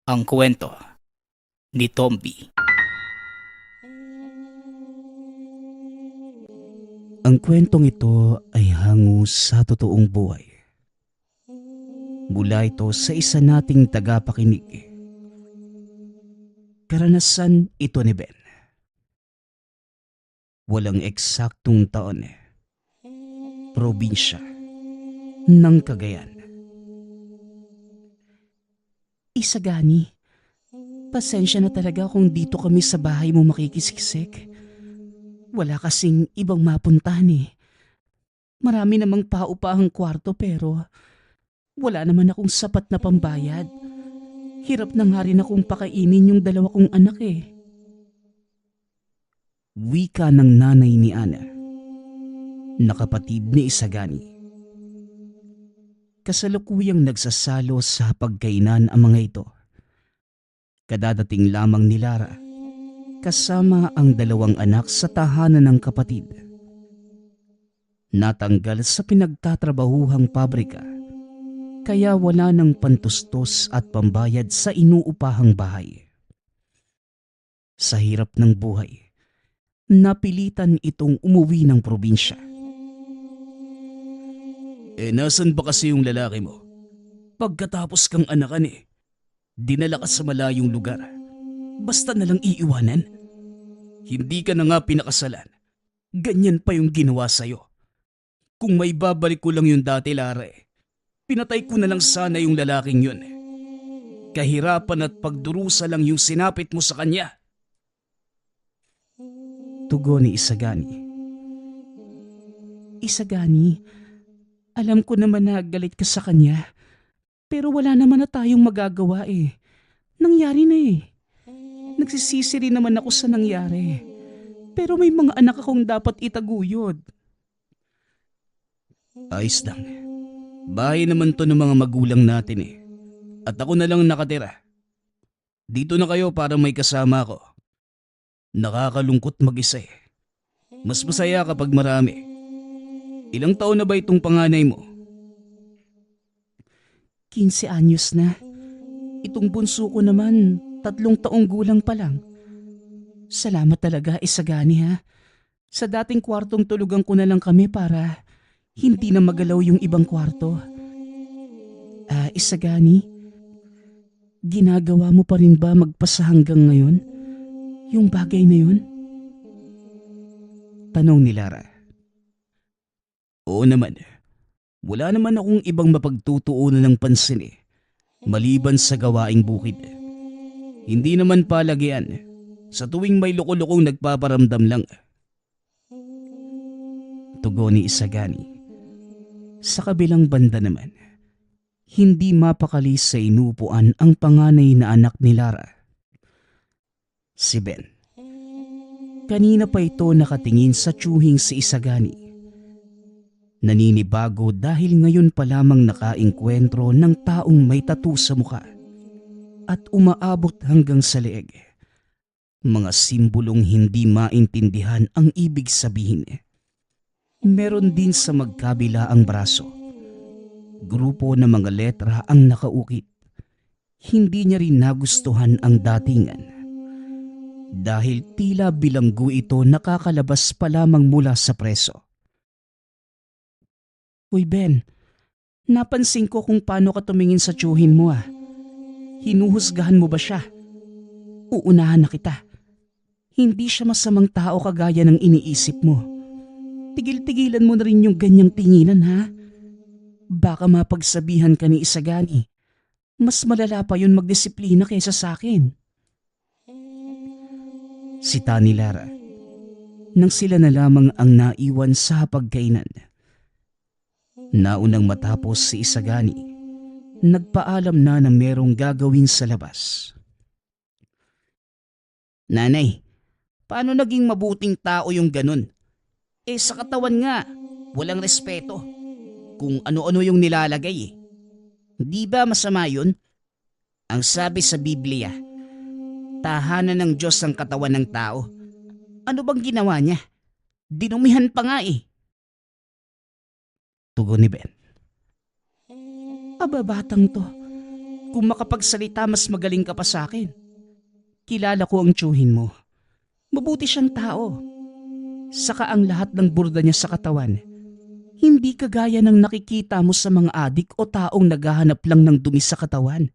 Ang kwento ni Tomby. Ang kwentong ito ay hango sa totoong buhay. Mula ito sa isa nating tagapakinig. Karanasan ito ni Ben. Walang eksaktong taon. Probinsya ng Cagayan. Isagani, pasensya na talaga kung dito kami sa bahay mo makikisiksik. Wala kasing ibang mapuntahan eh. Marami namang paupahang kwarto pero wala naman akong sapat na pambayad. Hirap na nga rin akong pakainin yung dalawa kong anak eh. Wika ng nanay ni Ana, na kapatid ni Isagani. Kasalukuyang nagsasalo sa pagkainan ang mga ito. Kadadating lamang ni Lara, kasama ang dalawang anak sa tahanan ng kapatid. Natanggal sa pinagtatrabahuhang pabrika, kaya wala ng pantustos at pambayad sa inuupahang bahay. Sa hirap ng buhay, napilitan itong umuwi ng probinsya. Nasan ba kasi yung lalaki mo? Pagkatapos kang anakan dinala ka sa malayong lugar. Basta nalang iiwanan. Hindi ka na nga pinakasalan. Ganyan pa yung ginawa sa'yo. Kung may babalik ko lang yung dati, Lara pinatay ko na lang sana yung lalaking yun. Kahirapan at pagdurusa lang yung sinapit mo sa kanya. Tugon ni Isagani. Isagani, alam ko naman na galit ka sa kanya. Pero wala naman na tayong magagawa eh. Nangyari na eh. Nagsisisi rin naman ako sa nangyari. Pero may mga anak akong dapat itaguyod. Ayos lang. Bahay naman to ng mga magulang natin eh. At ako na lang nakatira. Dito na kayo para may kasama ako. Nakakalungkot mag-isa eh. Mas masaya kapag marami. Ilang taon na ba itong panganay mo? 15 anyos na. Itong bunso ko naman, 3 taong gulang pa lang. Salamat talaga, Isagani ha. Sa dating kwartong tulugan ko na lang kami para hindi na magalaw yung ibang kwarto. Isagani, ginagawa mo pa rin ba magpasa hanggang ngayon? Yung bagay na yun? Tanong ni Lara. Oo naman. Wala naman akong ibang mapagtutuunan ng pansin maliban sa gawaing bukid. Hindi naman palagian. Sa tuwing may loko-lokong nagpaparamdam lang. Tugon ni Isagani. Sa kabilang banda naman, hindi mapakali sa inupuan ang panganay na anak ni Lara. Si Ben. Kanina pa ito nakatingin sa tsuhing si Isagani. Naninibago dahil ngayon pa lamang nakaengkwentro ng taong may tattoo sa mukha at umaabot hanggang sa leeg. Mga simbolong hindi maintindihan ang ibig sabihin. Meron din sa magkabila ang braso. Grupo ng mga letra ang nakaukit. Hindi niya rin nagustuhan ang datingan. Dahil tila bilanggo ito nakakalabas pa lamang mula sa preso. Uy Ben, napansin ko kung paano ka tumingin sa tsuhin mo Hinuhusgahan mo ba siya? Uunahan na kita. Hindi siya masamang tao kagaya ng iniisip mo. Tigil-tigilan mo na rin yung ganyang tinginan ha. Baka mapagsabihan ka ni Isagani. Mas malala pa yun magdisiplina kaysa sa akin. Sita ni Lara. Nang sila na lamang ang naiwan sa pagkainan. Naunang matapos si Isagani, nagpaalam na merong gagawin sa labas. Nanay, paano naging mabuting tao yung ganun? Sa katawan nga, walang respeto. Kung ano-ano yung nilalagay Di ba masama yun? Ang sabi sa Biblia, tahanan ng Diyos ang katawan ng tao. Ano bang ginawa niya? Dinumihan pa nga Tugon ni Ben. Aba batang to, Kung makapagsalita, mas magaling ka pa sa akin. Kilala ko ang tiyuhin mo. Mabuti siyang tao. Saka ang lahat ng burda niya sa katawan, hindi kagaya ng nakikita mo sa mga adik o taong naghahanap lang ng dumi sa katawan.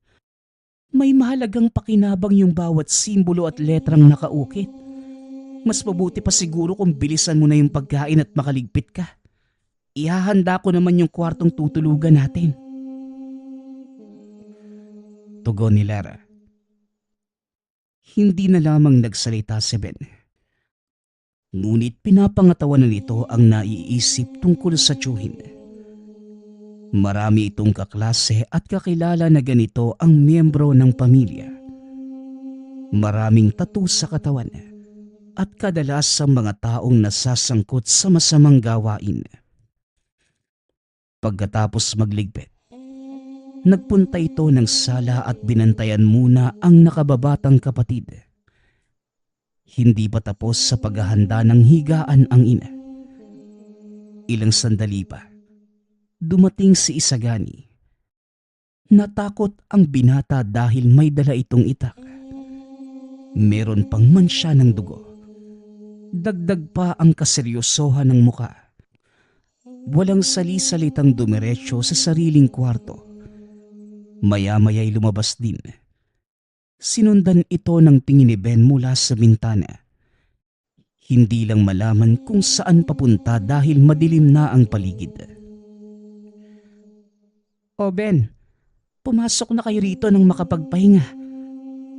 May mahalagang pakinabang yung bawat simbolo at letrang nakaukit. Mas mabuti pa siguro kung bilisan mo na yung pagkain at makaligpit ka. Ihahanda ko naman yung kwartong tutulugan natin. Tugon ni Lara. Hindi na lamang nagsalita si Ben. Ngunit pinapangatawanan nito ang naiisip tungkol sa tiyuhin. Marami itong kaklase at kakilala na ganito ang miyembro ng pamilya. Maraming tattoo sa katawan at kadalasang mga taong nasasangkot sa masamang gawain. Pagkatapos magligpit, nagpunta ito ng sala at binantayan muna ang nakababatang kapatid. Hindi pa tapos sa paghahanda ng higaan ang ina. Ilang sandali pa, dumating si Isagani. Natakot ang binata dahil may dala itong itak. Meron pang mansya ng dugo. Dagdag pa ang kaseryosohan ng muka. Walang sali-salitang dumiretso sa sariling kwarto. Maya-maya'y lumabas din. Sinundan ito ng tingin ni Ben mula sa bintana. Hindi lang malaman kung saan papunta dahil madilim na ang paligid. O Ben, pumasok na kayo rito nang makapagpahinga.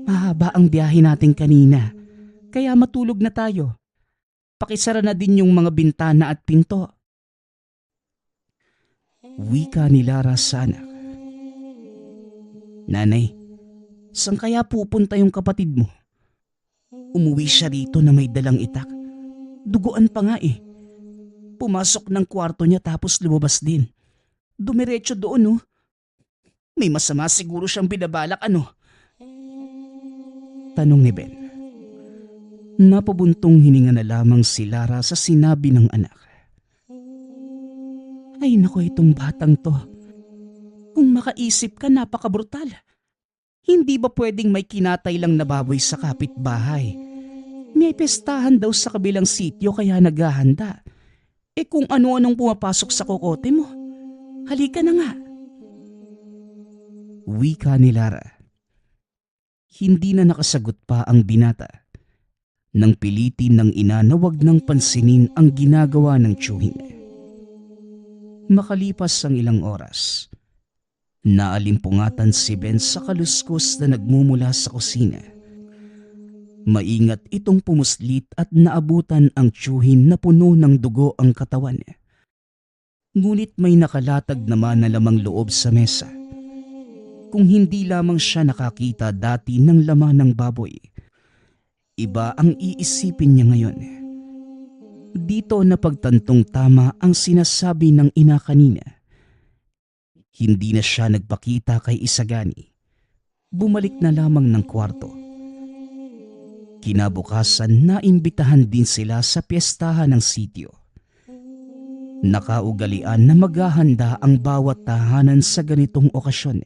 Mahaba ang biyahe natin kanina, kaya matulog na tayo. Pakisara na din yung mga bintana at pinto. Wika ni Lara sa anak. Nanay, saan kaya pupunta yung kapatid mo? Umuwi siya rito na may dalang itak. Duguan pa nga eh. Pumasok ng kwarto niya tapos lumabas din. Dumiretso doon oh. May masama siguro siyang binabalak ano? Tanong ni Ben. Napabuntong hininga na lamang si Lara sa sinabi ng anak. Ay nako itong batang to. Kung makaisip ka, napakabrutal. Hindi ba pwedeng may kinatay lang na baboy sa kapitbahay? May pestahan daw sa kabilang sityo kaya naghahanda. Eh kung ano-anong pumapasok sa kokote mo, halika na nga. Wika ni Lara. Hindi na nakasagot pa ang binata. Nang pilitin ng ina na wag nang pansinin ang ginagawa ng tiyuhin. Makalipas ang ilang oras, naalimpungatan si Ben sa kaluskos na nagmumula sa kusina. Maingat itong pumuslit at naabutan ang tiyuhin na puno ng dugo ang katawan. Ngunit may nakalatag naman na lamang loob sa mesa. Kung hindi lamang siya nakakita dati ng laman ng baboy, iba ang iisipin niya ngayon. Dito napagtantong tama ang sinasabi ng ina kanina. Hindi na siya nagpakita kay Isagani. Bumalik na lamang ng kwarto. Kinabukasan naimbitahan din sila sa piyestahan ng sityo. Nakaugalian na maghahanda ang bawat tahanan sa ganitong okasyon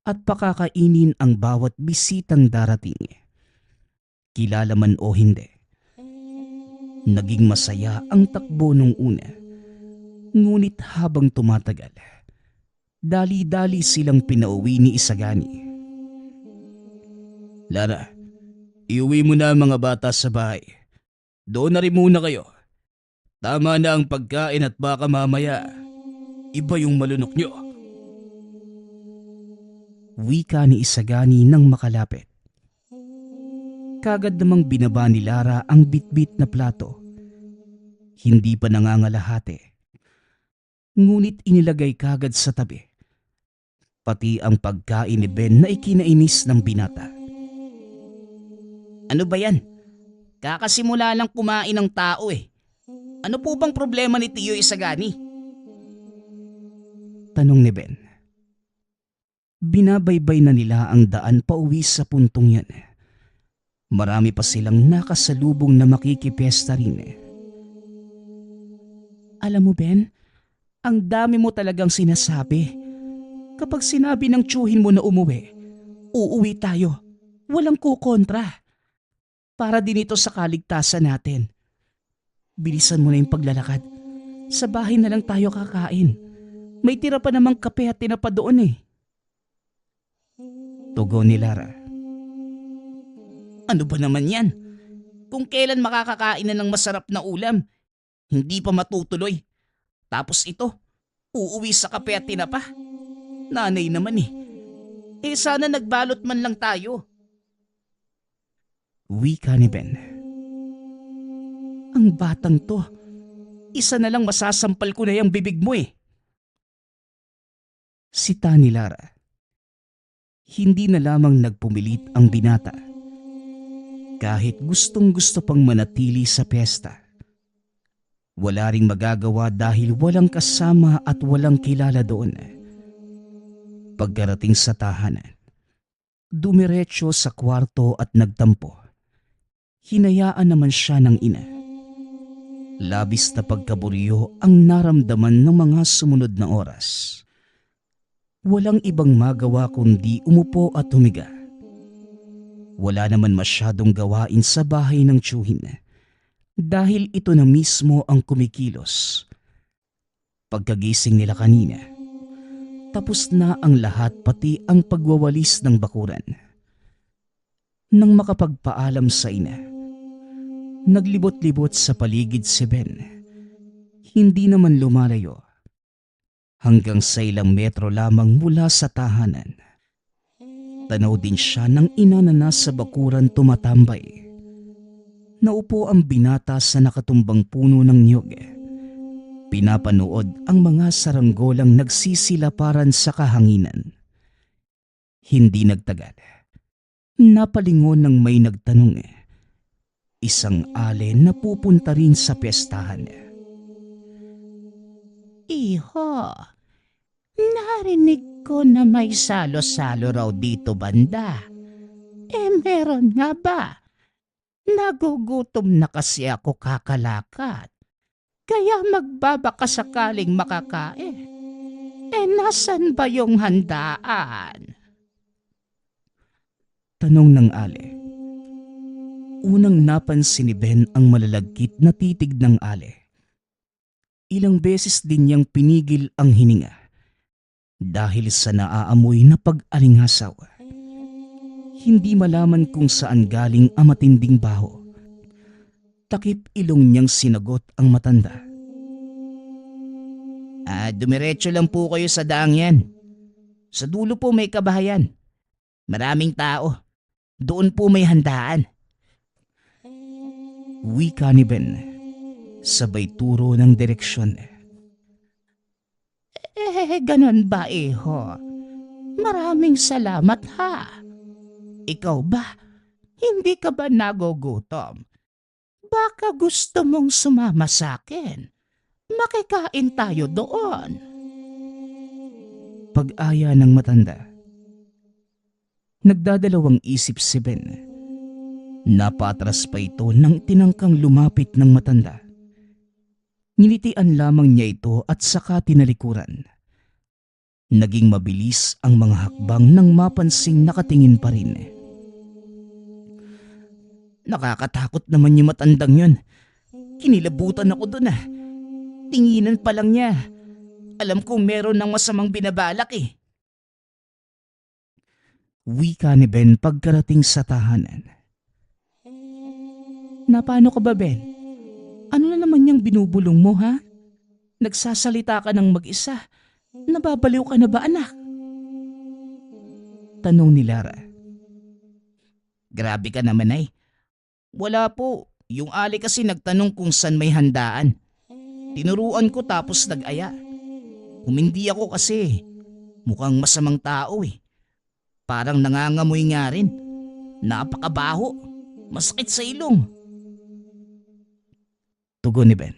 at pakakainin ang bawat bisitang darating. Kilala man o hindi. Naging masaya ang takbo nung una. Ngunit habang tumatagal, dali-dali silang pinauwi ni Isagani. Lara, iuwi mo na ang mga bata sa bahay. Doon na rin muna kayo. Tama na ang pagkain at baka mamaya iba yung malunok nyo. Wika ni Isagani nang makalapit. Kagad namang binaba ni Lara ang bitbit na plato. Hindi pa nangangalahati. Ngunit inilagay kagad sa tabi. Pati ang pagkain ni Ben na ikinainis ng binata. Ano ba yan? Kakasimula lang kumain ng tao eh. Ano po bang problema ni Tiyo Isagani? Tanong ni Ben. Binabaybay na nila ang daan pauwi sa puntong yan. Marami pa silang nakasalubong na makikipesta rin. Alam mo Ben, ang dami mo talagang sinasabi. Kapag sinabi ng tiyuhin mo na umuwi, uuwi tayo. Walang kukontra. Para din ito sa kaligtasan natin. Bilisan mo na yung paglalakad. Sa bahay na lang tayo kakain. May tira pa namang kape at tinapa doon eh. Tugon ni Lara. Ano ba naman yan? Kung kailan makakakain na ng masarap na ulam, hindi pa matutuloy. Tapos ito, uuwi sa kape at tinapa. Nanay naman eh. Sana nagbalot man lang tayo. Wika ni Ben. Ang batang to, isa na lang masasampal ko na yung bibig mo eh. Sita ni Lara. Hindi na lamang nagpumilit ang binata. Kahit gustong gusto pang manatili sa piyesta. Wala ring magagawa dahil walang kasama at walang kilala doon. Pagkarating sa tahanan, dumiretso sa kwarto at nagtampo. Hinayaan naman siya ng ina. Labis na pagkaburyo ang naramdaman ng mga sumunod na oras. Walang ibang magawa kundi umupo at humiga. Wala naman masyadong gawain sa bahay ng tiyuhin dahil ito na mismo ang kumikilos. Pagkagising nila kanina, tapos na ang lahat pati ang pagwawalis ng bakuran. Nang makapagpaalam sa ina, naglibot-libot sa paligid si Ben. Hindi naman lumalayo. Hanggang sa ilang metro lamang mula sa tahanan. Tanaw din siya ng ina na nasa bakuran tumatambay. Naupo ang binata sa nakatumbang puno ng niyog. Pinapanood ang mga saranggolang nagsisilaparan sa kahanginan. Hindi nagtagal. Napalingon ng may nagtanong. Isang allen na pupunta rin sa piyestahan. Iho, narinig ko na may salo-salo raw dito banda. Meron nga ba? Nagugutom na kasi ako kakalakad. Kaya magbabaka sakaling makakain. Nasan ba yung handaan? Tanong ng ale. Unang napansin ni Ben ang malalagkit na titig ng ale. Ilang beses din niyang pinigil ang hininga dahil sa naaamoy na pag-alingasaw. Hindi malaman kung saan galing ang matinding baho. Takip ilong niyang sinagot ang matanda. Dumiretso lang po kayo sa daang yan. Sa dulo po may kabahayan. Maraming tao. Doon po may handaan. Wika ni Ben. Sabay turo ng direksyon. Ganon ba iho? Maraming salamat ha. Ikaw ba? Hindi ka ba nagugutom? Baka gusto mong sumama sa akin. Makikain tayo doon. Pag-aya ng matanda. Nagdadalawang isip si Ben. Napatras pa ito nang tinangkang lumapit ng matanda. Nilitian lamang niya ito at saka tinalikuran. Naging mabilis ang mga hakbang nang mapansing nakatingin pa rin. Nakakatakot naman yung matandang yun. Kinilabutan ako dun ah. Tinginan pa lang niya. Alam kong meron ng masamang binabalak eh. Wika ni Ben pagkarating sa tahanan. Napano ka ba, Ben? Ano na naman yung binubulong mo, ha? Nagsasalita ka ng mag-isa. Nababaliw ka na ba, anak? Tanong ni Lara. Grabe ka naman ay. Wala po. Yung ali kasi nagtanong kung saan may handaan. Tinuruan ko tapos nag-aya. Humindi ako kasi. Mukhang masamang tao eh. Parang nangangamoy nga rin. Napakabaho. Masakit sa ilong. Tugon ni Ben.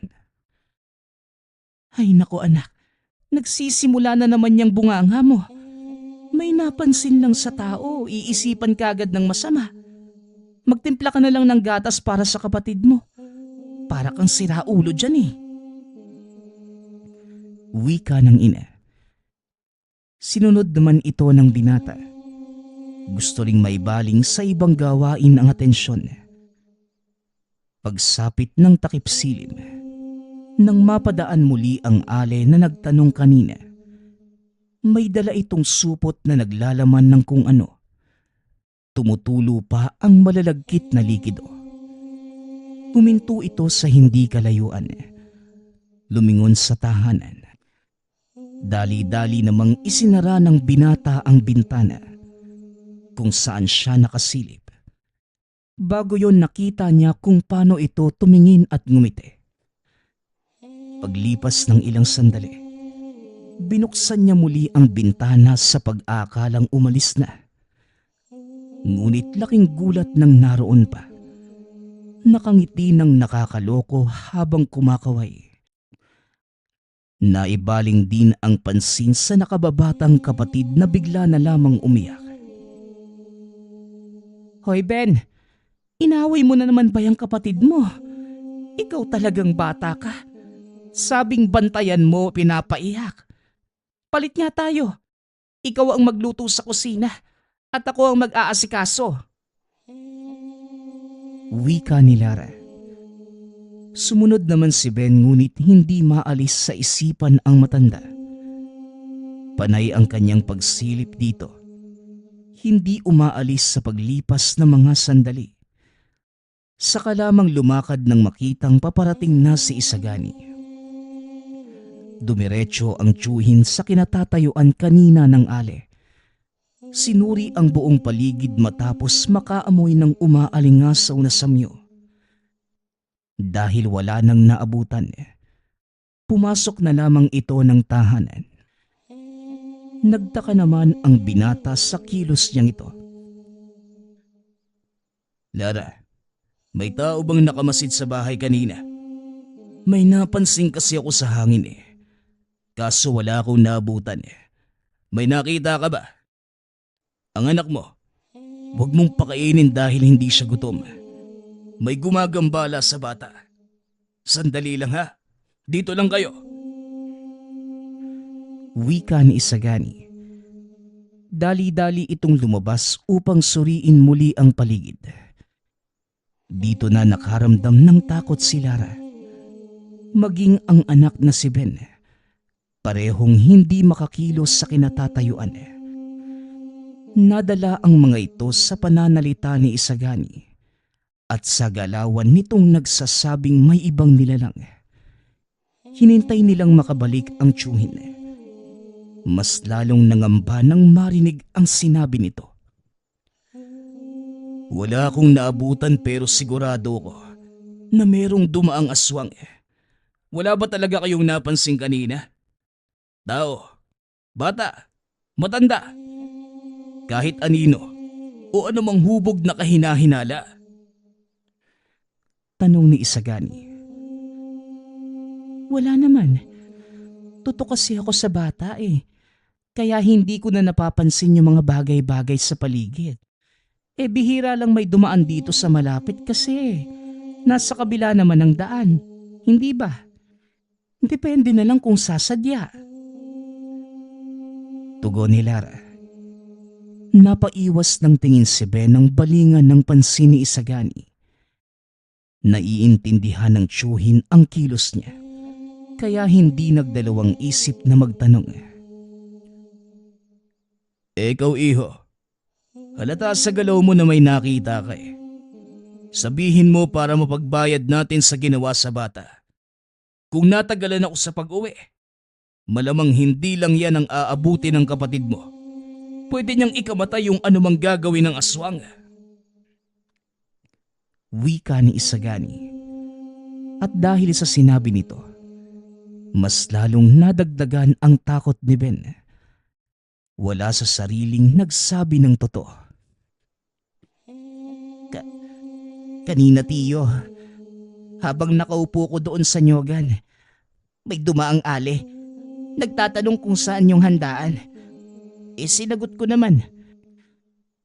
Ay naku anak, nagsisimula na naman yung bunganga mo. May napansin lang sa tao, iisipan kagad ng masama. Magtimpla ka na lang ng gatas para sa kapatid mo. Para kang siraulo dyan eh. Wika ng ina. Sinunod naman ito ng binata. Gusto ring maibaling sa ibang gawain ang atensyon. Pagsapit ng takip silim, nang mapadaan muli ang ale na nagtanong kanina, may dala itong supot na naglalaman ng kung ano. Tumutulo pa ang malalagkit na likido. Huminto ito sa hindi kalayuan. Lumingon sa tahanan. Dali-dali namang isinara ng binata ang bintana kung saan siya nakasilip. Bago yon nakita niya kung paano ito tumingin at ngumiti. Paglipas ng ilang sandali, binuksan niya muli ang bintana sa pag-aakalang umalis na. Ngunit laking gulat nang naroon pa. Nakangiti ng nakakaloko habang kumakaway. Naibaling din ang pansin sa nakababatang kapatid na bigla na lamang umiyak. Hoy Ben, inaway mo na naman ba yung kapatid mo? Ikaw talagang bata ka. Sabing bantayan mo, pinapaiyak. Palit nga tayo. Ikaw ang magluto sa kusina at ako ang mag-aasikaso. Wika ni Lara. Sumunod naman si Ben ngunit hindi maalis sa isipan ang matanda. Panay ang kanyang pagsilip dito. Hindi umaalis sa paglipas ng mga sandali. Saka lamang lumakad nang makitang paparating na si Isagani. Dumiretso ang tiyuhin sa kinatatayuan kanina ng ale. Sinuri ang buong paligid matapos makaamoy ng umaalingasaw na samyo. Dahil wala nang naabutan, pumasok na lamang ito ng tahanan. Nagtaka naman ang binata sa kilos niyang ito. Lara, may tao bang nakamasid sa bahay kanina? May napansin kasi ako sa hangin Kaso wala akong naabutan May nakita ka ba? Ang anak mo, huwag mong pakainin dahil hindi siya gutom. May gumagambala sa bata. Sandali lang ha. Dito lang kayo. Wika ni Isagani. Dali-dali itong lumabas upang suriin muli ang paligid. Dito na nakaramdam ng takot si Lara. Maging ang anak na si Ben. Parehong hindi makakilos sa kinatatayuan. Nadala ang mga ito sa pananalita ni Isagani. At sa galawan nitong nagsasabing may ibang nilalang. Hinintay nilang makabalik ang tiyuhin. Mas lalong nangamba nang marinig ang sinabi nito. Wala akong naabutan pero sigurado ko na merong dumaang aswang. Wala ba talaga kayong napansin kanina? Tao, bata, matanda, kahit anino o anumang hubog na kahinahinala. Tanong ni Isagani. Wala naman. Tutok kasi ako sa bata Kaya hindi ko na napapansin yung mga bagay-bagay sa paligid. Bihira lang may dumaan dito sa malapit kasi nasa kabila naman ng daan. Hindi ba? Depende na lang kung sasadya. Tugon ni Lara. Napaiwas ng tingin si Ben ng balingan ng pansin ni Isagani. Naiintindihan ng tiyuhin ang kilos niya, kaya hindi nagdalawang isip na magtanong. Ikaw iho, halata sa galaw mo na may nakita ka Sabihin mo para mapagbayad natin sa ginawa sa bata. Kung natagalan ako sa pag-uwi, malamang hindi lang yan ang aabuti ng kapatid mo. Pwede niyang ikamatay yung anumang gagawin ng aswang. Wika ni Isagani. At dahil sa sinabi nito, mas lalong nadagdagan ang takot ni Ben. Wala sa sariling nagsabi ng totoo. Kanina tiyo, habang nakaupo ko doon sa nyogan, may dumaang ale. Nagtatanong kung saan yung handaan. Sinagot ko naman.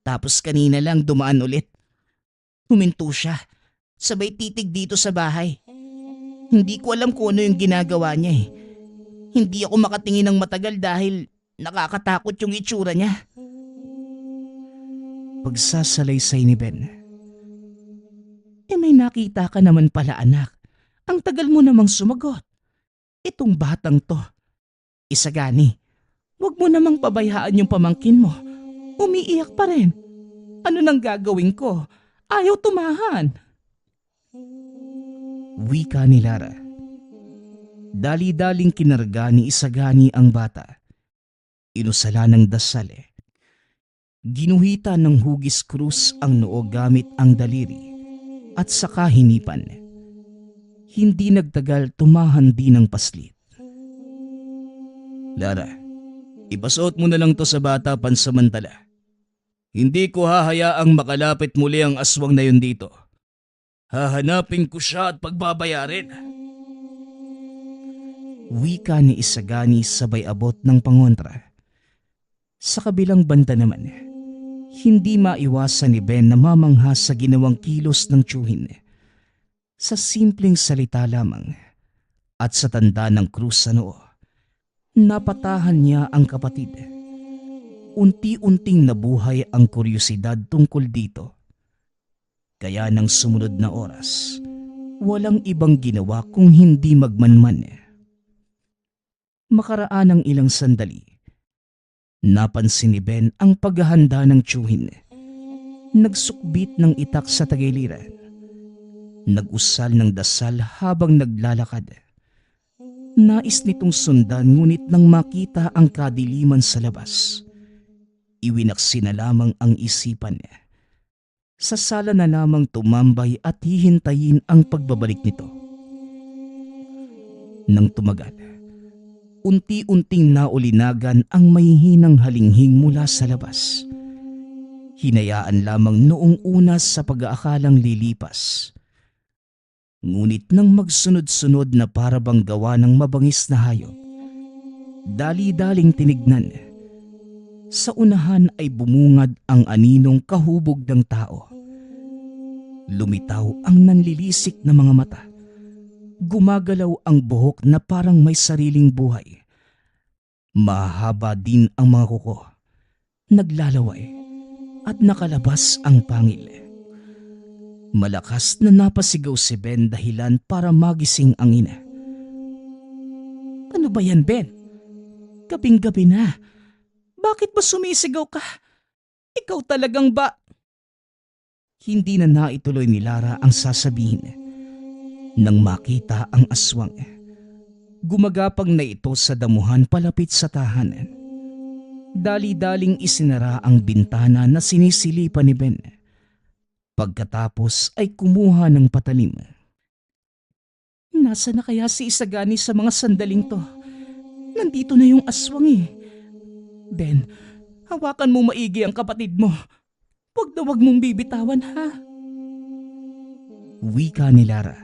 Tapos kanina lang dumaan ulit. Huminto siya. Sabay titig dito sa bahay. Hindi ko alam kung ano yung ginagawa niya Hindi ako makatingin ng matagal dahil Nakakatakot yung itsura niya. Pagsasalaysay ni Ben. May nakita ka naman pala anak. Ang tagal mo namang sumagot. Itong batang to. Isagani, huwag mo namang pabayaan yung pamangkin mo. Umiiyak pa rin. Ano nang gagawin ko? Ayaw tumahan. Wika ni Lara. Dali-daling kinarga ni Isagani ang bata. Inusala ng dasal. Ginuhita ng hugis krus ang noo gamit ang daliri at saka hinipan. Hindi nagtagal tumahan din ng paslit. Lara, ipasuot mo na lang to sa bata pansamantala. Hindi ko hahayaang makalapit muli ang aswang na yun dito. Hahanapin ko siya at pagbabayarin. Wika ni Isagani sabay abot ng pangontra. Sa kabilang banda naman, hindi maiwasan ni Ben na mamangha sa ginawang kilos ng tiyuhin. Sa simpleng salita lamang at sa tanda ng krus sa noo, napatahan niya ang kapatid. Unti-unting nabuhay ang kuryosidad tungkol dito. Kaya nang sumunod na oras, walang ibang ginawa kung hindi magmanman. Makaraan ng ilang sandali, napansin ni Ben ang paghahanda ng tiyuhin. Nagsukbit ng itak sa tagiliran. Nag-usal ng dasal habang naglalakad. Nais nitong sundan ngunit nang makita ang kadiliman sa labas, iwinaksi na lamang ang isipan niya. Sa sala na lamang tumambay at hihintayin ang pagbabalik nito. Nang tumagal, unti-unting naulinagan ang mahihinang halinghing mula sa labas. Hinayaan lamang noong una sa pag-aakalang lilipas. Ngunit nang magsunod-sunod na parabang gawa ng mabangis na hayop, dali-daling tinignan. Sa unahan ay bumungad ang aninong kahubog ng tao. Lumitaw ang nanlilisik na mga mata. Gumagalaw ang buhok na parang may sariling buhay. Mahaba din ang mga kuko. Naglalaway at nakalabas ang pangil. Malakas na napasigaw si Ben dahilan para magising ang ina. Ano ba yan, Ben? Gabing-gabi na. Bakit ba sumisigaw ka? Ikaw talagang ba? Hindi na naituloy ni Lara ang sasabihin. Nang makita ang aswang, gumagapang na ito sa damuhan palapit sa tahanan. Dali-daling isinara ang bintana na sinisilipan ni Ben. Pagkatapos ay kumuha ng patalim. Nasa na kaya si Isagani sa mga sandaling to? Nandito na yung aswang eh. Ben, hawakan mo maigi ang kapatid mo. Huwag na huwag mong bibitawan ha. Wika ni Lara.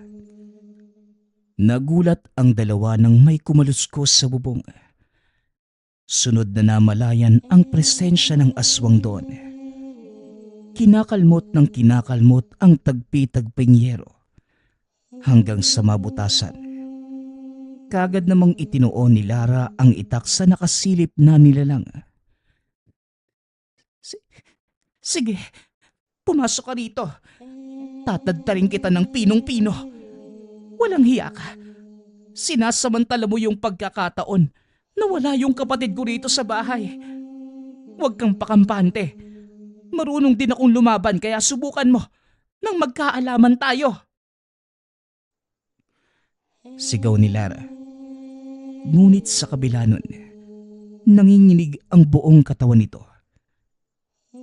Nagulat ang dalawa nang may kumaluskos sa bubong. Sunod na namalayan ang presensya ng aswang doon. Kinakalmot ng kinakalmot ang tagpi-tagping yero hanggang sa mabutasan. Kagad namang itinuon ni Lara ang itak sa nakasilip na nilalang. Sige, pumasok ka rito. Tatadtarin kita ng pinong-pino. Walang hiya ka. Sinasamantala mo yung pagkakataon na wala yung kapatid ko rito sa bahay. Huwag kang pakampante. Marunong din akong lumaban kaya subukan mo nang magkaalaman tayo. Sigaw ni Lara. Ngunit sa kabila nun, nanginginig ang buong katawan nito.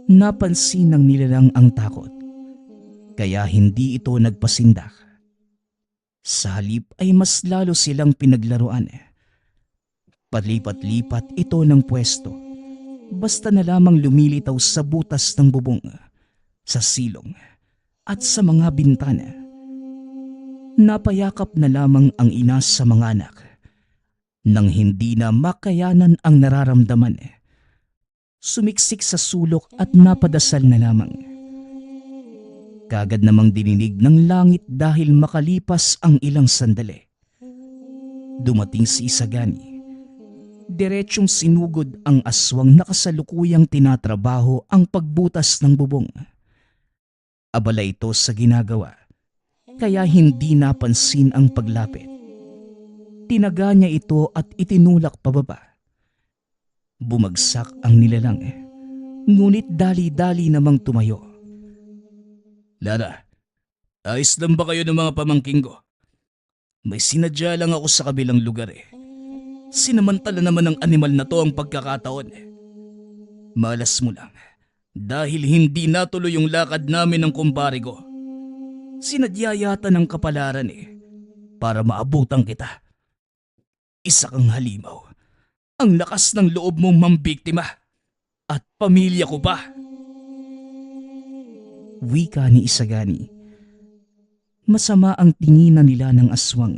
Napansin ng nilalang ang takot, kaya hindi ito nagpasindak. Sa halip ay mas lalo silang pinaglaruan. Palipat-lipat ito ng pwesto, basta na lamang lumilitaw sa butas ng bubong, sa silong, at sa mga bintana. Napayakap na lamang ang ina sa mga anak, nang hindi na makayanan ang nararamdaman. Sumiksik sa sulok at napadasal na lamang. Kagad namang dininig ng langit dahil makalipas ang ilang sandali. Dumating si Isagani. Diretsong sinugod ang aswang na kasalukuyang tinatrabaho ang pagbutas ng bubong. Abala ito sa ginagawa, kaya hindi napansin ang paglapit. Tinaga niya ito at itinulak pababa. Bumagsak ang nilalang, ngunit dali-dali namang tumayo. Lara, ayos lang ba kayo ng mga pamangking ko? May sinadya lang ako sa kabilang lugar Sinamantala naman ng animal na to ang pagkakataon. Malas mo lang, dahil hindi natuloy yung lakad namin ng kumpare ko. Sinadya yata ng kapalaran para maabutan kita. Isa kang halimaw. Ang lakas ng loob mong mambiktima. At pamilya ko pa. Wika ni Isagani. Masama ang tinginan nila ng aswang.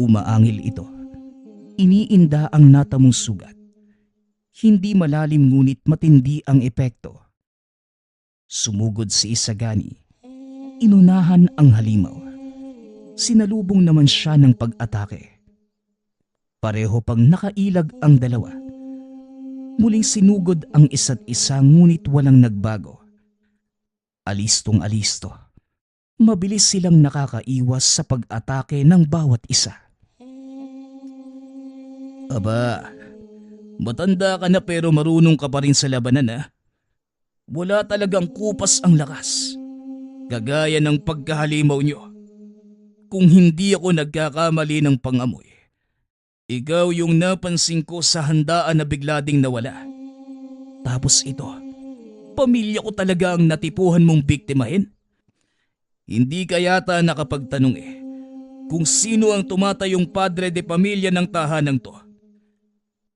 Umaangil ito. Iniinda ang natamong sugat. Hindi malalim ngunit matindi ang epekto. Sumugod si Isagani. Inunahan ang halimaw. Sinalubong naman siya ng pag-atake. Pareho pang nakailag ang dalawa. Muling sinugod ang isa't isa ngunit walang nagbago. Alistong alisto. Mabilis silang nakakaiwas sa pag-atake ng bawat isa. Aba, matanda ka na pero marunong ka pa rin sa labanan Wala talagang kupas ang lakas. Gagaya ng pagkahalimaw nyo. Kung hindi ako nagkakamali ng pangamoy, ikaw yung napansin ko sa handaan na bigla ding nawala. Tapos ito, pamilya ko talaga ang natipuhan mong biktimahin? Hindi ka yata nakapagtanong kung sino ang tumatayong padre de pamilya ng tahanang to.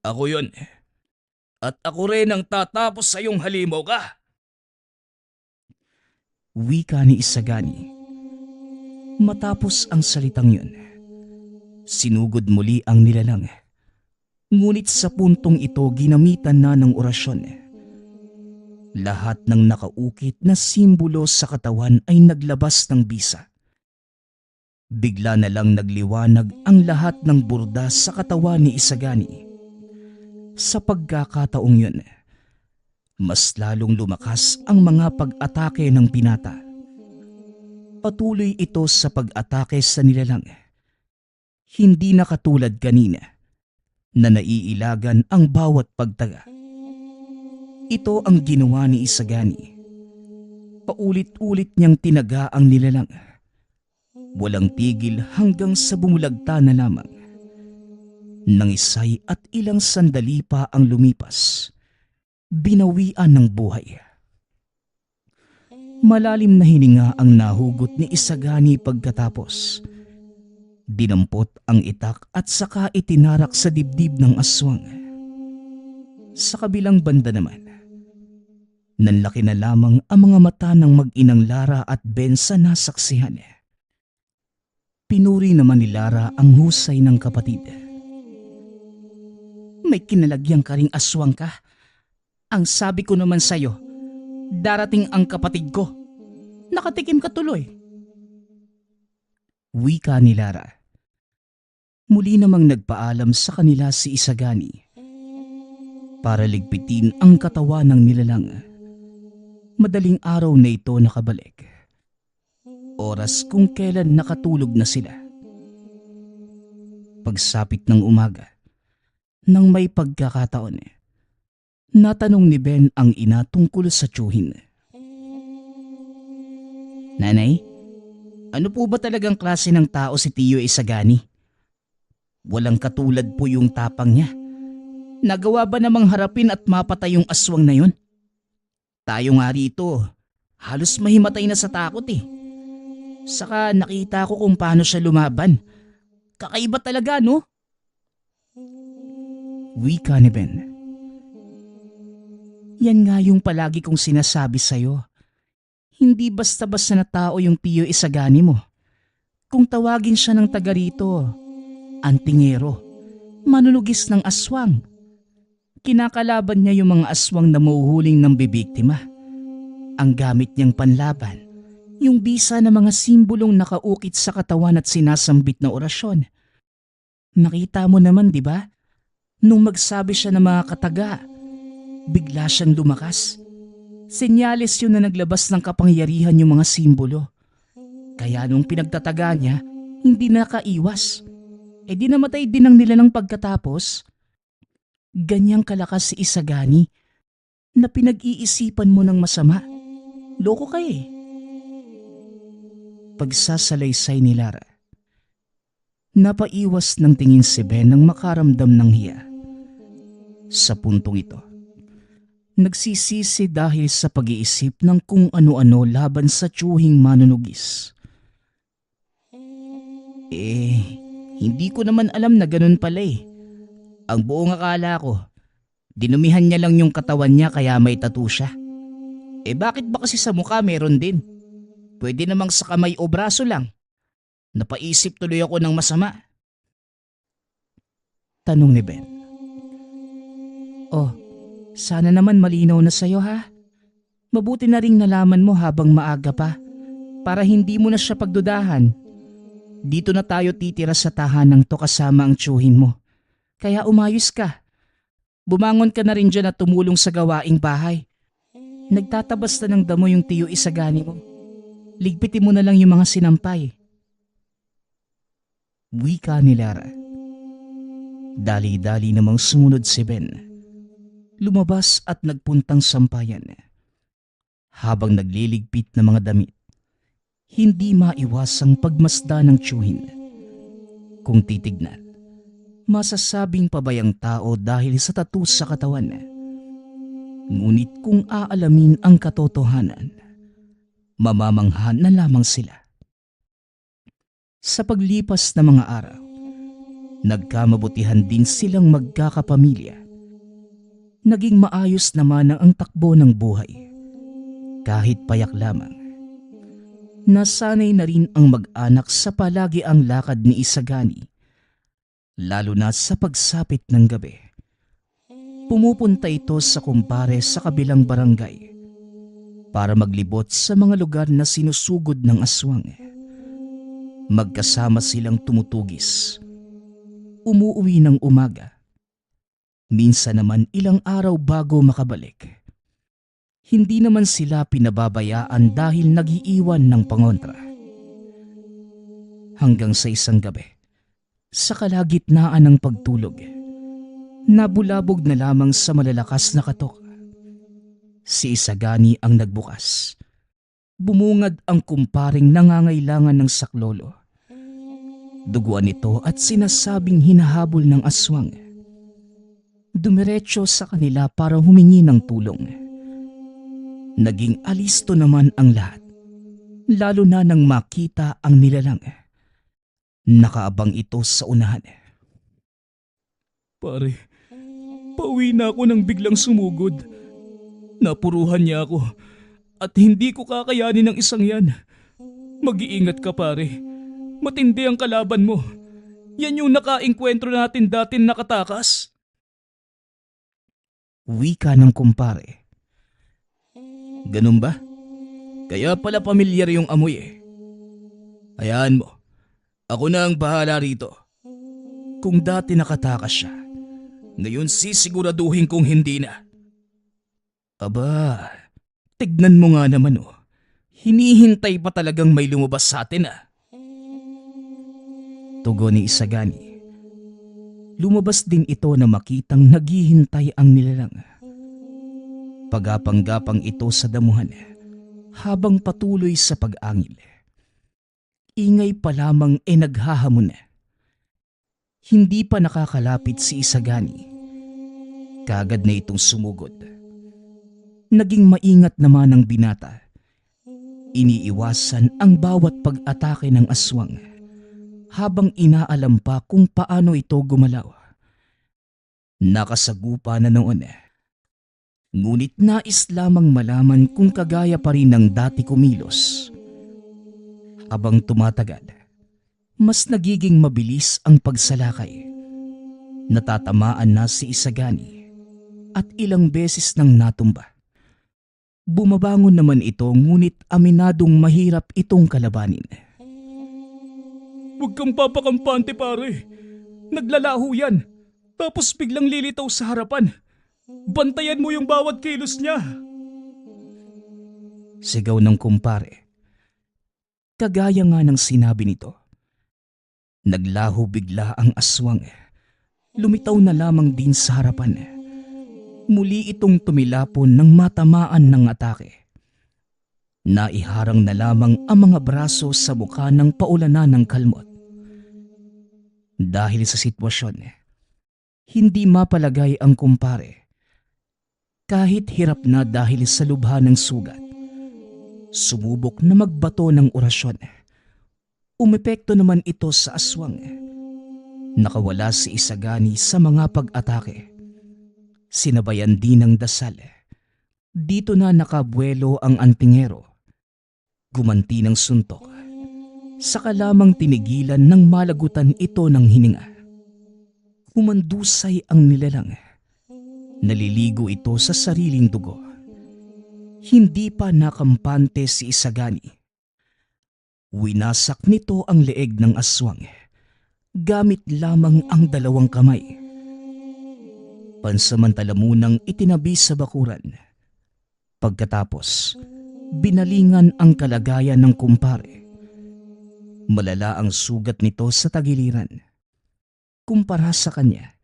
Ako yun At ako rin ang tatapos sa iyong halimaw ka. Wika ni Isagani. Matapos ang salitang yun, sinugod muli ang nilalang. Ngunit sa puntong ito ginamitan na ng orasyon. Lahat ng nakaukit na simbolo sa katawan ay naglabas ng bisa. Bigla na lang nagliwanag ang lahat ng burda sa katawan ni Isagani. Sa pagkakataong yun, mas lalong lumakas ang mga pag-atake ng binata. Patuloy ito sa pag-atake sa nilalang. Hindi na katulad kanina na naiilagan ang bawat pagtaga. Ito ang ginawa ni Isagani. Paulit-ulit niyang tinaga ang nilalang. Walang tigil hanggang sa bumulagta na lamang. Nangisay at ilang sandali pa ang lumipas. Binawian ng buhay. Malalim na hininga ang nahugot ni Isagani pagkatapos. Dinampot ang itak at saka itinarak sa dibdib ng aswang. Sa kabilang banda naman, nanlaki na lamang ang mga mata ng mag-inang Lara at Ben sa nasaksihan. Pinuri naman ni Lara ang husay ng kapatid. May kinalagyang ka ring aswang ka. Ang sabi ko naman sa'yo, darating ang kapatid ko. Nakatikim ka tuloy. Wika ni Lara. Muli namang nagpaalam sa kanila si Isagani para ligpitin ang katawan ng nilalang. Madaling araw na ito nakabalik. Oras kung kailan nakatulog na sila. Pagsapit ng umaga, nang may pagkakataon, natanong ni Ben ang ina tungkol sa tiyuhin. Nanay, ano po ba talagang klase ng tao si Tiyo Isagani? Walang katulad po yung tapang niya. Nagawa ba namang harapin at mapatay yung aswang na yun? Tayo nga rito, halos mahimatay na sa takot Saka nakita ko kung paano siya lumaban. Kakaiba talaga, no? Wika ni Ben. Yan nga yung palagi kong sinasabi sa'yo. Hindi basta-basta na tao yung Tiyo Isagani mo. Kung tawagin siya ng taga rito, antingero, manunugis ng aswang. Kinakalaban niya yung mga aswang na mahuhuling ng bibiktima. Ang gamit niyang panlaban, yung bisa ng mga simbolong nakaukit sa katawan at sinasambit na orasyon. Nakita mo naman, di ba? Nung magsabi siya ng mga kataga, bigla siyang lumakas. Senyales yun na naglabas ng kapangyarihan yung mga simbolo. Kaya nung pinagtataga niya, hindi nakaiwas. E di namatay din ang nila ng pagkatapos. Ganyang kalakas si Isagani na pinag-iisipan mo ng masama. Loko ka eh. Pagsasalaysay ni Lara, napaiwas ng tingin si Ben nang makaramdam ng hiya. Sa puntong ito, nagsisisi dahil sa pag-iisip ng kung ano-ano laban sa tiyuhing manunugis. Hindi ko naman alam na ganun pala eh. Ang buong akala ko, dinumihan niya lang yung katawan niya kaya may tattoo siya. Bakit ba kasi sa mukha meron din? Pwede namang sa kamay o braso lang. Napaisip tuloy ako ng masama. Tanong ni Ben. Oh, sana naman malinaw na sa'yo ha. Mabuti na ring nalaman mo habang maaga pa para hindi mo na siya pagdudahan. Dito na tayo titira sa tahanang to kasama ang tiyuhin mo. Kaya umayos ka. Bumangon ka na rin dyan at tumulong sa gawaing bahay. Nagtatabas na ng damo yung tiyo Isagani mo. Ligpitin mo na lang yung mga sinampay. Wika ni Lara. Dali-dali namang sumunod si Ben. Lumabas at nagpuntang sampayan. Habang nagliligpit ng mga damit, hindi maiwasang pagmasda ng tiyuhin. Kung titignan, masasabing pabayang tao dahil sa tattoo sa katawan. Ngunit kung aalamin ang katotohanan, mamamangha na lamang sila. Sa paglipas ng mga araw, nagkamabutihan din silang magkakapamilya. Naging maayos naman ang takbo ng buhay. Kahit payak lamang. Nasanay na rin ang mag-anak sa palagi ang lakad ni Isagani, lalo na sa pagsapit ng gabi. Pumupunta ito sa kumpare sa kabilang barangay para maglibot sa mga lugar na sinusugod ng aswang. Magkasama silang tumutugis. Umuuwi ng umaga. Minsan naman ilang araw bago makabalik. Hindi naman sila pinababayaan dahil nag-iiwan ng pangontra. Hanggang sa isang gabi, sa kalagitnaan ng pagtulog, nabulabog na lamang sa malalakas na katok. Si Isagani ang nagbukas. Bumungad ang kumparing nangangailangan ng saklolo. Duguan ito at sinasabing hinahabol ng aswang. Dumiretso sa kanila para humingi ng tulong. Naging alisto naman ang lahat, lalo na nang makita ang nilalang. Nakaabang ito sa unahan. Pare, pauwi na ako nang biglang sumugod. Napuruhan niya ako at hindi ko kakayanin ang isang yan. Mag-iingat ka pare, matindi ang kalaban mo. Yan yung nakaengkwentro natin dati nakatakas. Wika ng kumpare. Ganun ba? Kaya pala pamilyar yung amoy eh. Hayaan mo, ako na ang bahala rito. Kung dati nakatakas siya, ngayon sisiguraduhin kong hindi na. Aba, tignan mo nga naman oh. Hinihintay pa talagang may lumabas sa atin ah. Tugon ni Isagani. Lumabas din ito na makitang naghihintay ang nilalang. Pagapang-gapang ito sa damuhan habang patuloy sa pag-angil. Ingay pa lamang naghahamon. Hindi pa nakakalapit si Isagani. Kagad na itong sumugod. Naging maingat naman ang binata. Iniiwasan ang bawat pag-atake ng aswang habang inaalam pa kung paano ito gumalaw. Nakasagupa na noon. Ngunit nais lamang malaman kung kagaya pa rin ng dati kumilos. Habang tumatagal, mas nagiging mabilis ang pagsalakay. Natatamaan na si Isagani at ilang beses nang natumba. Bumabangon naman ito ngunit aminadong mahirap itong kalabanin. Huwag kang papakampante pare. Naglalaho yan. Tapos biglang lilitaw sa harapan. Bantayan mo yung bawat kilos niya. Sigaw ng kumpare. Kagaya nga ng sinabi nito. Naglaho bigla ang aswang. Lumitaw na lamang din sa harapan. Muli itong tumilapon ng matamaan ng atake. Naiharang na lamang ang mga braso sa mukha ng paulanan ng kalmot. Dahil sa sitwasyon, hindi mapalagay ang kumpare. Kahit hirap na dahil sa lubha ng sugat, sumubok na magbato ng orasyon. Umepekto naman ito sa aswang. Nakawala si Isagani sa mga pag-atake. Sinabayan din ng dasal. Dito na nakabuelo ang antingero. Gumanti ng suntok. Saka lamang tinigilan ng malagutan ito ng hininga. Humandusay ang nilalang. Naliligo ito sa sariling dugo. Hindi pa nakampante si Isagani. Winasak nito ang leeg ng aswang. Gamit lamang ang dalawang kamay. Pansamantala munang itinabi sa bakuran. Pagkatapos, binalingan ang kalagayan ng kumpare. Malala ang sugat nito sa tagiliran. Kumpara sa kanya,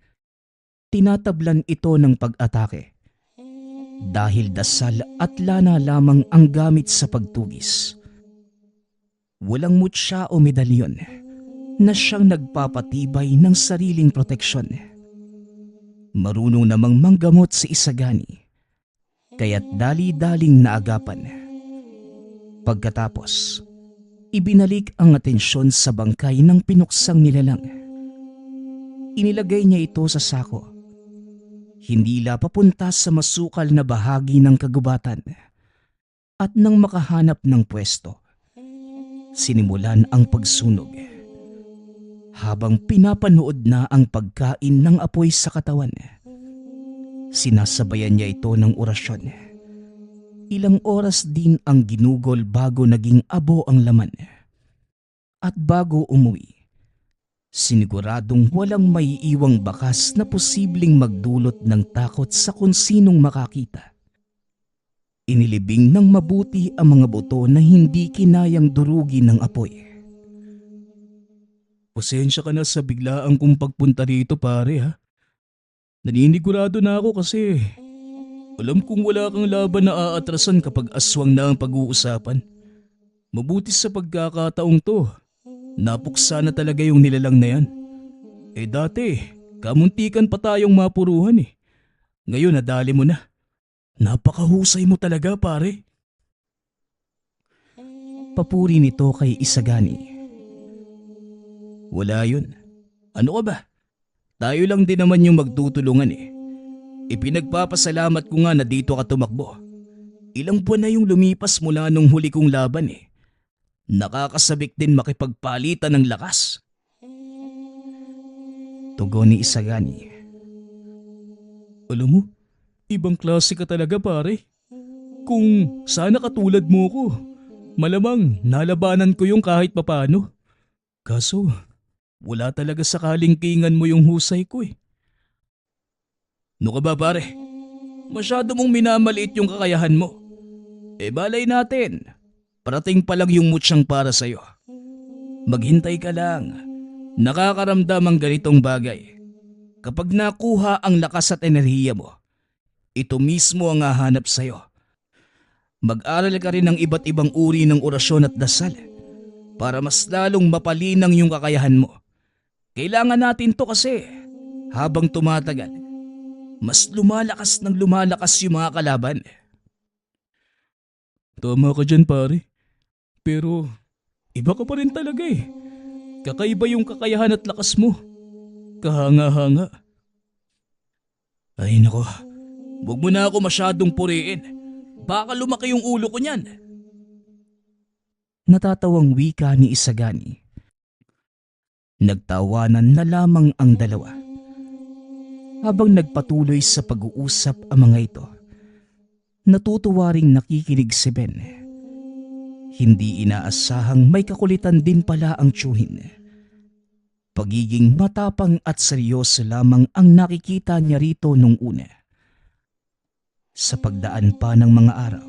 tinatablan ito ng pag-atake. Dahil dasal at lana lamang ang gamit sa pagtugis. Walang mutya o medalyon na siyang nagpapatibay ng sariling proteksyon. Marunong namang manggamot si Isagani, kaya't dali-daling naagapan. Pagkatapos, ibinalik ang atensyon sa bangkay ng pinuksang nilalang. Inilagay niya ito sa sako. Hindi la papunta sa masukal na bahagi ng kagubatan. At nang makahanap ng pwesto, sinimulan ang pagsunog. Habang pinapanood na ang pagkain ng apoy sa katawan, sinasabayan niya ito ng orasyon. Ilang oras din ang ginugol bago naging abo ang laman. At bago umuwi, siniguradong walang maiiwang bakas na posibleng magdulot ng takot sa kung sinong makakita. Inilibing ng mabuti ang mga buto na hindi kinayang durugin ng apoy. Pasensya ka na sa biglaan kong pagpunta rito pare ha. Naninigurado na ako kasi alam kong wala kang laban na aatrasan kapag aswang na ang pag-uusapan. Mabuti sa pagkakataong to. Napuksa na talaga yung nilalang na yan. Dati, kamuntikan pa tayong mapuruhan eh. Ngayon nadali mo na. Napakahusay mo talaga pare. Papuri nito kay Isagani. Wala yun. Ano ka ba? Tayo lang din naman yung magtutulungan eh. Ipinagpapasalamat ko nga na dito ka tumakbo. Ilang buwan na yung lumipas mula nung huli kong laban eh. Nakakasabik din makipagpalitan ng lakas. Tugon ni Isagani. Alam mo, ibang klase ka talaga pare. Kung sana katulad mo ko, malamang nalabanan ko yung kahit papano. Kaso, wala talaga sa kalingkingan mo yung husay ko eh. No ka ba pare? Masyado mong minamaliit yung kakayahan mo. Balay natin. Parating pa lang yung mutsyang para sa'yo. Maghintay ka lang. Nakakaramdam ang ganitong bagay. Kapag nakuha ang lakas at enerhiya mo, ito mismo ang hahanap sa'yo. Mag-aral ka rin ng iba't ibang uri ng orasyon at dasal para mas lalong mapalinang yung kakayahan mo. Kailangan natin to kasi habang tumatagal, mas lumalakas ng lumalakas yung mga kalaban. Tama ka dyan pare. Pero iba ka pa rin talaga eh. Kakaiba yung kakayahan at lakas mo. Kahanga-hanga. Ay nako, huwag mo na ako masyadong puriin. Baka lumaki yung ulo ko niyan. Natatawang wika ni Isagani. Nagtawanan na lamang ang dalawa. Habang nagpatuloy sa pag-uusap ang mga ito, natutuwa ring nakikinig si Ben. Hindi inaasahang may kakulitan din pala ang tiyuhin. Pagiging matapang at seryoso lamang ang nakikita niya rito nung una. Sa pagdaan pa ng mga araw,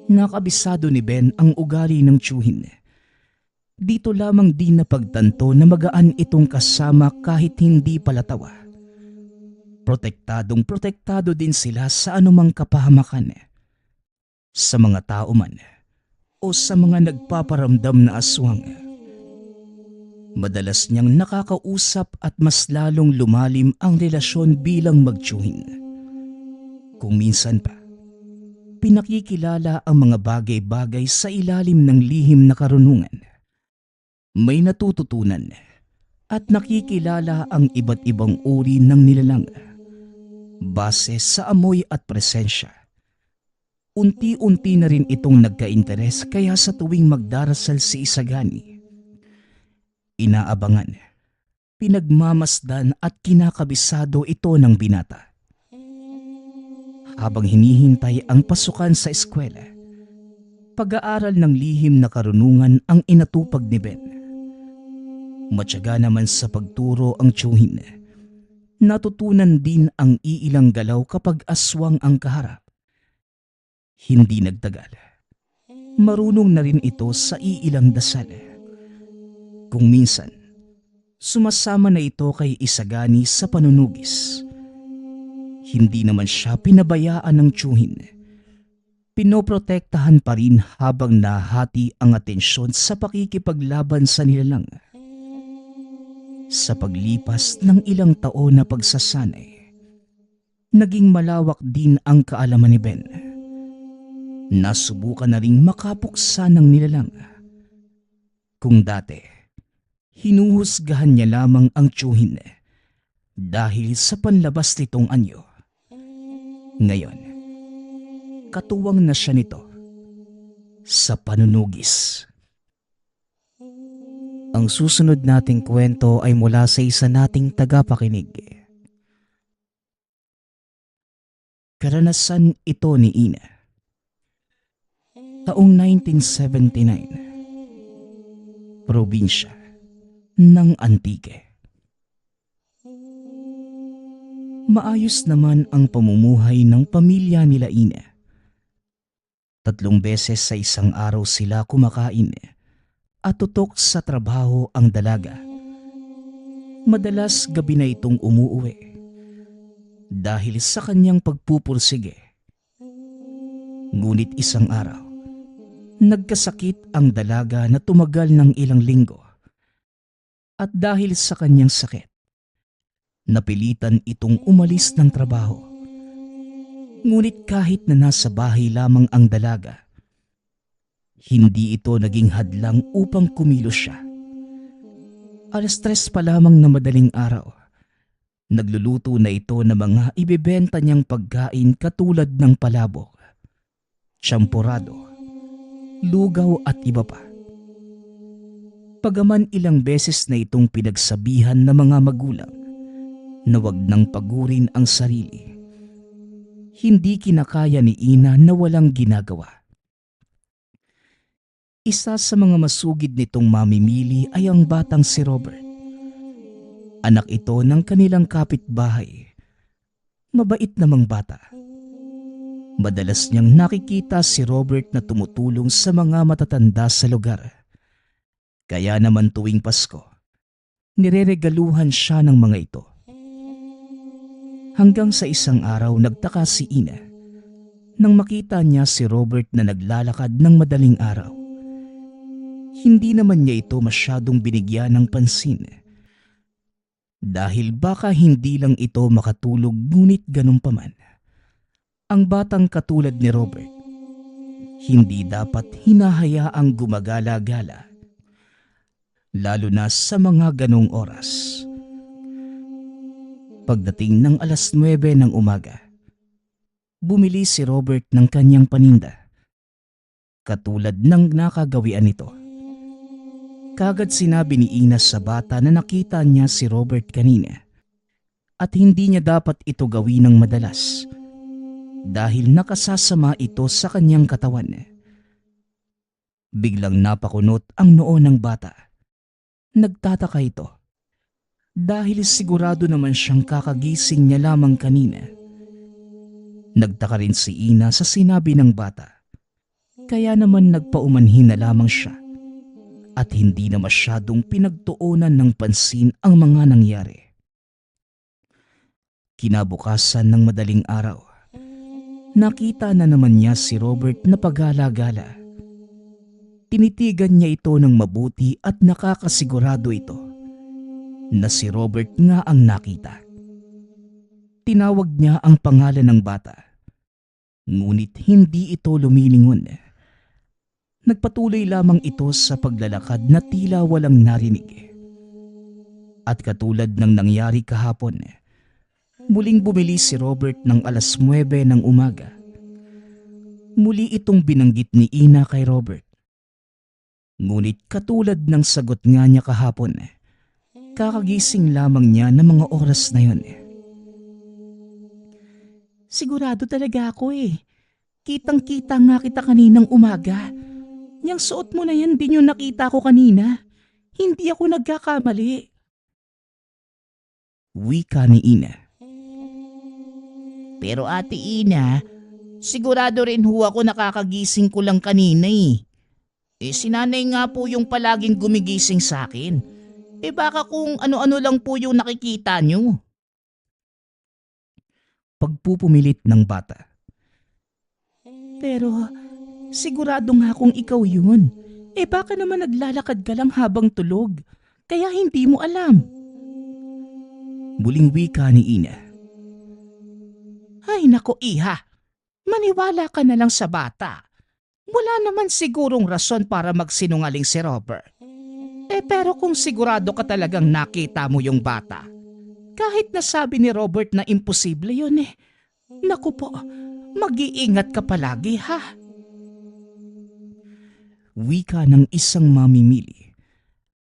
nakabisado ni Ben ang ugali ng tiyuhin. Dito lamang din napagtanto na magaan itong kasama kahit hindi palatawa. Protektado din sila sa anumang kapahamakan, sa mga tao man o sa mga nagpaparamdam na aswang. Madalas niyang nakakausap at mas lalong lumalim ang relasyon bilang magtiyuhin. Kung minsan pa, pinakikilala ang mga bagay-bagay sa ilalim ng lihim na karunungan. May natututunan at nakikilala ang iba't ibang uri ng nilalang base sa amoy at presensya. Unti-unti na rin itong nagka-interes kaya sa tuwing magdarasal si Isagani, inaabangan, pinagmamasdan at kinakabisado ito ng binata. Habang hinihintay ang pasukan sa eskwela, pag-aaral ng lihim na karunungan ang inatupag ni Ben. Matyaga naman sa pagturo ang tiyuhin. Natutunan din ang iilang galaw kapag aswang ang kaharap. Hindi nagtagal, marunong na rin ito sa iilang dasal. Kung minsan, sumasama na ito kay Isagani sa panunugis. Hindi naman siya pinabayaan ng tiyuhin. Pinoprotektahan pa rin habang nahati ang atensyon sa pakikipaglaban sa nilalang. Sa paglipas ng ilang taon na pagsasanay, naging malawak din ang kaalaman ni Ben. Nasubukan na ring makapuksa ng nilalang. Kung dati, hinuhusgahan niya lamang ang tiyuhin dahil sa panlabas nitong anyo. Ngayon, katuwang na siya nito sa panunugis. Ang susunod nating kwento ay mula sa isa nating tagapakinig. Karanasan ito ni Ina. Taong 1979. Probinsya ng Antique. Maayos naman ang pamumuhay ng pamilya nila Ina. 3 beses sa isang araw sila kumakain at tutok sa trabaho ang dalaga. Madalas gabi na itong umuuwi dahil sa kanyang pagpupursige. Ngunit isang araw, nagkasakit ang dalaga na tumagal ng ilang linggo. At dahil sa kanyang sakit, napilitan itong umalis ng trabaho. Ngunit kahit na nasa bahay lamang ang dalaga, hindi ito naging hadlang upang kumilos siya. 3:00 pa lamang na madaling araw, nagluluto na ito ng mga ibebenta niyang pagkain katulad ng palabok, tsampurado, lugaw at iba pa. Pagaman ilang beses na itong pinagsabihan ng mga magulang na wag nang pagurin ang sarili, hindi kinakaya ni Ina na walang ginagawa. Isa sa mga masugid nitong mamimili ay ang batang si Robert. Anak ito ng kanilang kapitbahay. Mabait namang bata. Madalas niyang nakikita si Robert na tumutulong sa mga matatanda sa lugar. Kaya naman tuwing Pasko, nireregaluhan siya ng mga ito. Hanggang sa isang araw nagtaka si Ina nang makita niya si Robert na naglalakad ng madaling araw. Hindi naman niya ito masyadong binigyan ng pansin. Dahil baka hindi lang ito makatulog ngunit ganun pa man. Ang batang katulad ni Robert, hindi dapat hinahayaang gumagala-gala. Lalo na sa mga ganong oras. Pagdating ng 9:00 ng umaga, bumili si Robert ng kanyang paninda. Katulad ng nakagawian nito. Kagad sinabi ni Ina sa bata na nakita niya si Robert kanina at hindi niya dapat ito gawin ng madalas dahil nakasasama ito sa kanyang katawan. Biglang napakunot ang noo ng bata. Nagtataka ito. dahil sigurado naman siyang kakagising niya lamang kanina. Nagtaka rin si Ina sa sinabi ng bata, kaya naman nagpaumanhin na lamang siya at hindi na masyadong pinagtuunan ng pansin ang mga nangyari. Kinabukasan ng madaling araw, nakita na naman niya si Robert na pagala-gala. Tinitigan niya ito ng mabuti at nakakasigurado ito na si Robert nga ang nakita. Tinawag niya ang pangalan ng bata, ngunit hindi ito lumilingon. Nagpatuloy lamang ito sa paglalakad na tila walang narinig. At katulad ng nangyari kahapon, muling bumili si Robert ng 9:00 ng umaga. Muli itong binanggit ni Ina kay Robert. Ngunit katulad ng sagot nga niya kahapon, kakagising lamang niya ng mga oras na yon. Sigurado talaga ako eh. Kitang-kita nga kita kaninang umaga. Yang suot mo na yan din yung nakita ko kanina. Hindi ako nagkakamali. Wika ni Ina. Pero Ate Ina, sigurado rin ho ako nakakagising ko lang kanina eh. Si nanay nga po yung palaging gumigising sa akin. Baka kung ano-ano lang po yung nakikita nyo. Pagpupumilit ng bata. Pero sigurado nga kung ikaw yun. Baka naman naglalakad ka lang habang tulog. Kaya hindi mo alam. Muling wika ni Ina. Ay nako Iha, maniwala ka na lang sa bata. Wala naman sigurong rason para magsinungaling si Robert. Pero kung sigurado ka talagang nakita mo yung bata, kahit nasabi ni Robert na imposible yun naku po, mag-iingat ka palagi ha. Wika ng isang mamimili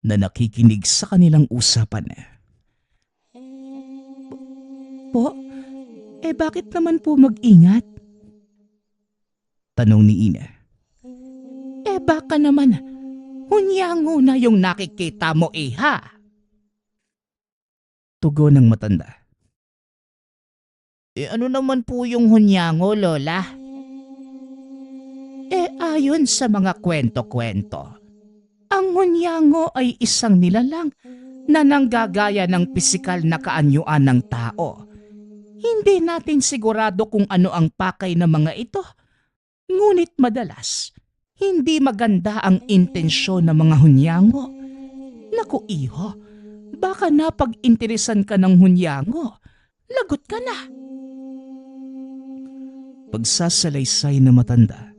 na nakikinig sa kanilang usapan. Po, bakit naman po mag-ingat? Tanong ni Ina. Baka naman, hunyango na yung nakikita mo ha. Tugon ng matanda. Ano naman po yung hunyango, Lola? Ayon sa mga kwento-kwento, ang hunyango ay isang nilalang na nanggagaya ng pisikal na kaanyuan ng tao. Hindi natin sigurado kung ano ang pakay ng mga ito. Ngunit madalas, hindi maganda ang intensyon ng mga hunyango. Naku iho, baka napag-interesan ka ng hunyango. Lagot ka na. Pagsasalaysay na matanda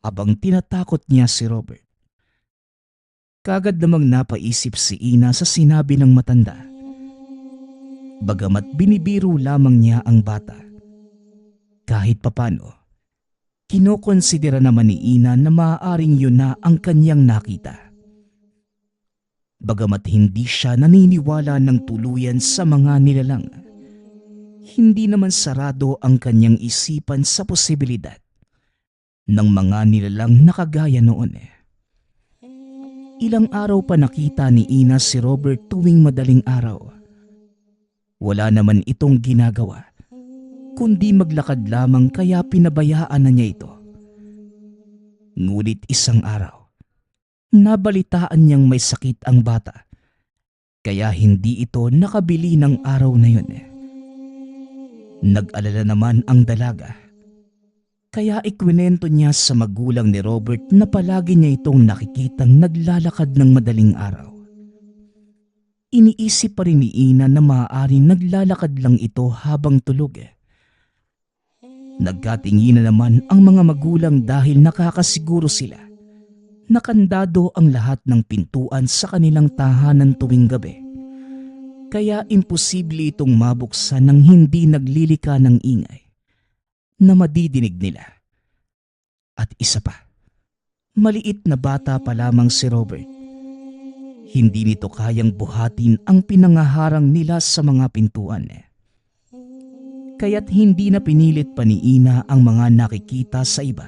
habang tinatakot niya si Robert. Kagad namang napaisip si Ina sa sinabi ng matanda. Bagamat binibiro lamang niya ang bata, kahit papano, kinokonsidera naman ni Ina na maaaring yun na ang kanyang nakita. Bagamat hindi siya naniniwala ng tuluyan sa mga nilalang, hindi naman sarado ang kanyang isipan sa posibilidad ng mga nilalang na kagaya noon. Ilang araw pa nakita ni Ina si Robert tuwing madaling araw. Wala naman itong ginagawa, kundi maglakad lamang kaya pinabayaan na niya ito. Ngunit isang araw, nabalitaan niyang may sakit ang bata, kaya hindi ito nakabili ng araw na yun. Nag-alala naman ang dalaga, kaya ikwinento niya sa magulang ni Robert na palagi niya itong nakikitang naglalakad ng madaling araw. Iniisip pa rin ni Ina na maaaring naglalakad lang ito habang tulog. Nagkatinginan naman ang mga magulang dahil nakakasiguro sila na kandado ang lahat ng pintuan sa kanilang tahanan tuwing gabi. Kaya imposible itong mabuksan ng hindi naglilika ng ingay na madidinig nila. At isa pa, maliit na bata pa lamang si Robert. Hindi nito kayang buhatin ang pinangaharang nila sa mga pintuan. Kaya't hindi na pinilit pa ni Ina ang mga nakikita sa iba.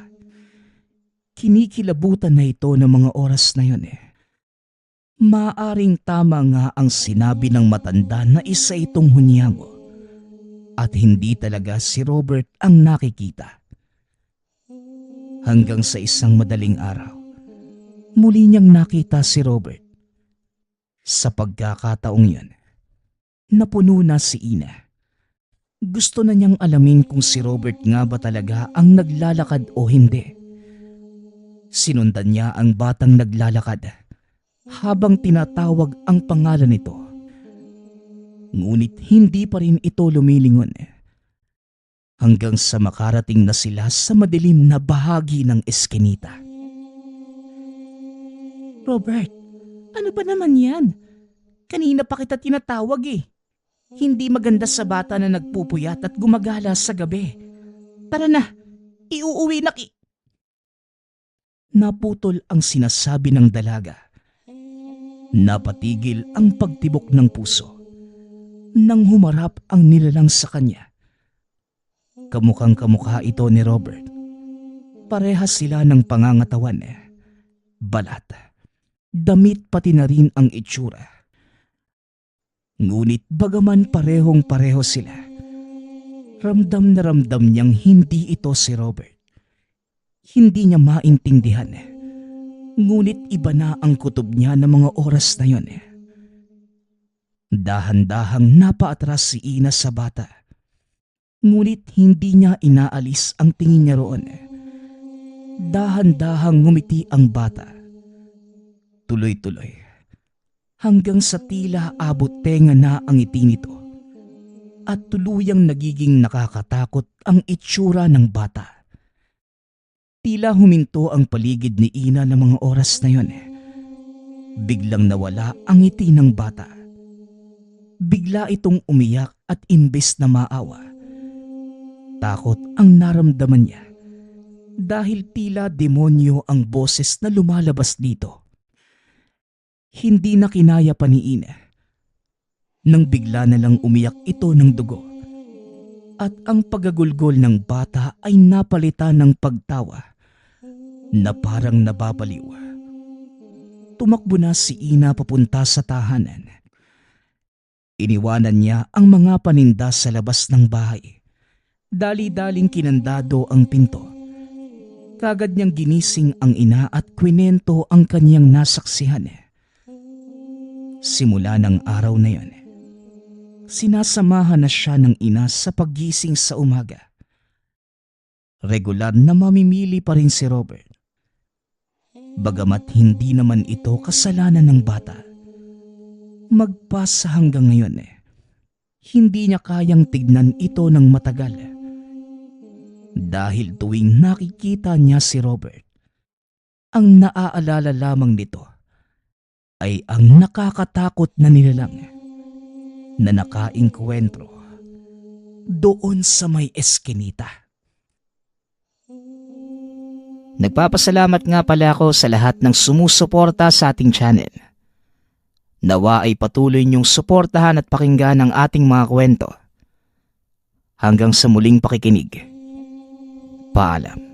Kinikilabutan na ito ng mga oras na yun. Maaring tama nga ang sinabi ng matanda na isa itong hunyango at hindi talaga si Robert ang nakikita. Hanggang sa isang madaling araw, muli niyang nakita si Robert. Sa pagkakataong yun, napuno na si Ina. Gusto na niyang alamin kung si Robert nga ba talaga ang naglalakad o hindi. Sinundan niya ang batang naglalakad habang tinatawag ang pangalan nito. Ngunit hindi pa rin ito lumilingon hanggang sa makarating na sila sa madilim na bahagi ng eskinita. Robert, ano ba naman yan? Kanina pa kita tinatawag eh. Hindi maganda sa bata na nagpupuyat at gumagala sa gabi. Tara na, iuuwi na Naputol ang sinasabi ng dalaga. Napatigil ang pagtibok ng puso nang humarap ang nilalang sa kanya. Kamukhang kamukha ito ni Robert. Parehas sila ng pangangatawan, balat, damit pati na rin ang itsura. Ngunit bagaman parehong-pareho sila, ramdam na ramdam niyang hindi ito si Robert. Hindi niya maintindihan. Ngunit iba na ang kutob niya ng mga oras na yon. Dahan-dahang napaatras si Ina sa bata. Ngunit hindi niya inaalis ang tingin niya roon. Dahan-dahang ngumiti ang bata. Tuloy-tuloy. Hanggang sa tila abot tenga na ang ngiti nito at tuluyang nagiging nakakatakot ang itsura ng bata. Tila huminto ang paligid ni Ina ng mga oras na yon. Biglang nawala ang ngiti ng bata. Bigla itong umiyak at imbes na maawa, takot ang naramdaman niya dahil tila demonyo ang boses na lumalabas dito. Hindi na kinaya pa ni Ina nang bigla na lang umiyak ito ng dugo at ang pagagulgol ng bata ay napalitan ng pagtawa na parang nababaliw. Tumakbo na si Ina papunta sa tahanan. Iniwanan niya ang mga paninda sa labas ng bahay. Dali-daling kinandado ang pinto. Kagad niyang ginising ang ina at kwinento ang kanyang nasaksihan. Simula ng araw na yon, sinasamahan na siya ng ina sa paggising sa umaga. Regular na mamimili pa rin si Robert. Bagamat hindi naman ito kasalanan ng bata. Magpasa hanggang ngayon, hindi niya kayang tignan ito ng matagal. Dahil tuwing nakikita niya si Robert, ang naaalala lamang nito ay ang nakakatakot na nilalang na nakaengkwentro doon sa may eskinita. Nagpapasalamat nga pala ako sa lahat ng sumusuporta sa ating channel. Nawa ay patuloy niyong suportahan at pakinggan ang ating mga kwento. Hanggang sa muling pakikinig. Paalam.